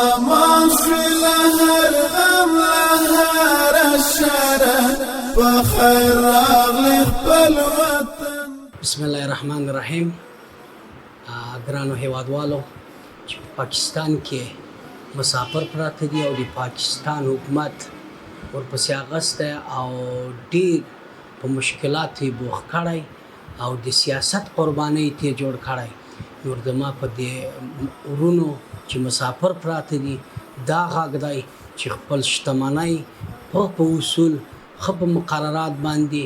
امان شوی لهر غم لهر الشره بخیر راغلی خپل وطن. بسم الله الرحمن الرحیم. ګرانو هیوادوالو چې پاکستان کې مسافر پراته دي او د پاکستان حکومت ورپسې اغسته او ډېر په مشکلاتو یې بوخت کړی او د سیاست قربانۍ ته یې جوړ کړی. نور د ما په دې ورونو چې مسافر پراته دي دا غږ دی چې خپل شتمنۍ په اصول ښه په مقررات باندې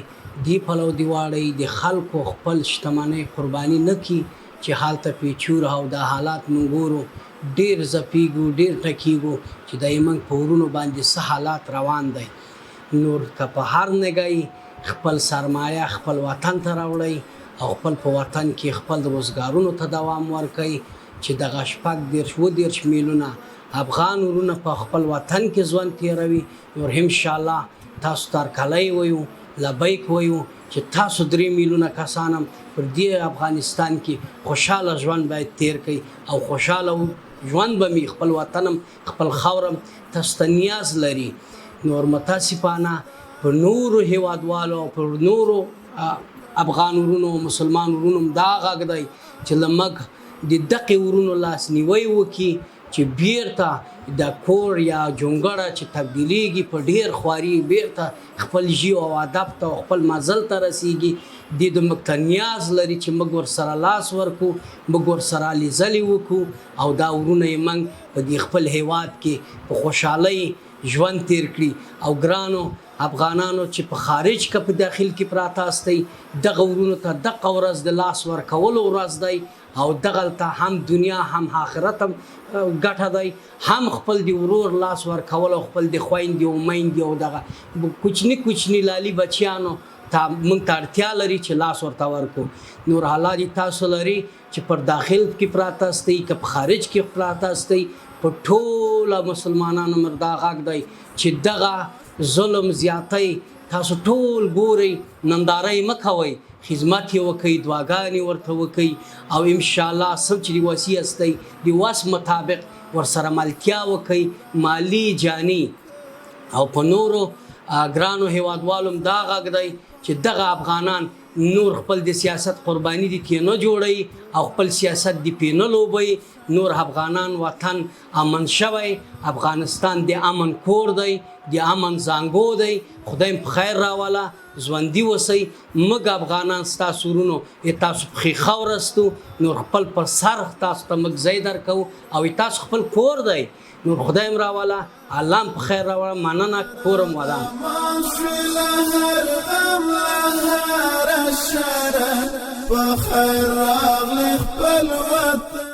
دی پلو دی واړی د خلکو خپل شتمنۍ قرباني نه کړي چې هلته پیچور او دا حالات موږ ګورو ډېر ځپیږو ډېر ټکیږو چې دای موږ په ورونو باندې څه حالات روان دی. نور که په هر نګۍ خپل سرمایه خپل وطن ته راوړئ او خپل په وطن کې خپل روزګارونو ته دوام ورکوئ چې دغه 30 میلیونه افغان ورونه په خپل وطن کې ژوند تېروي. نور انشاءالله تاسو ته هرکلی وایو لبیک وایو چې تاسو 3 میلیونه کسان هم پر دې افغانستان کې خوشحاله ژوند باید تیر کړئ او خوشحاله ژوند به مې خپل وطن هم خپل خاور هم تاسو ته نیاز لري. نور متاسفانه په نورو هیوادوالو او پر نورو افغان ورونو مسلمان ورونو دا غږ دی چې له موږ د دقې ورونو لاسنیوی وکړي چې بیرته د کور یا جونګړه چې تبدیلیږي په ډېر خواري بیرته خپل ژیو او ادب ته او خپل مزل ته رسیږي. د موږ ته نیاز لري چې موږ ورسره لاس ورکو موږ ورسره هلې ځلې وکړو او دا ورونه یې موږ په دې خپل هیواد کې په خوشحالۍ ژوند تیر کړي. او ګرانو افغانانو چې په خارج کې په داخل کې پراته استئ دغه ورونو ته دغه ورځ د لاس ورکولو ورځ دی او دغلته هم دنیا هم آخرت هم ګټه دی هم خپل د ورور لاس ورکول او خپل د خویندې او میندې او دغه کوچني لالي بچیانو ته موږ ته اړتیا لري چې لاس ورته ورکړو. نور حالا دې تاسو لري چې پر داخل کې پراته استئ که په خارج کې پراته استئ په ټوله مسلمانانو مردا غږ دی چې دغه ظلم زیاتی تاسو ټول ګورئ نندارۍ مه کوئ خدمت یې وکئ دعاګانې ورته وکئ او انشاءالله سم چې د وسې استئ د وس مطابق ورسره ملتیا وکئ مالی جانی. او په نورو ګرانو هیوادوالو دا غږ دی چې دغه افغانان نور خپل د سیاست قرباني دي ترې نه جوړوي او خپل سیاست دې پرې نه لوبوي. نور افغانان وطن امن شوی افغانستان د امن کور دی د امن زانګو دی. خدای په خیر راواله ژوندي اوسئ. موږ افغانان ستاسو ورونو تاسو پښې خاوره استو نور خپل پر سر تاسو ته موږ ځای درکوو او تاسو خپل کور دی. نور خدای هم راواله الله هم په خیر راواله مننه کور هم ودان. بخیر راغلی خپل وطن.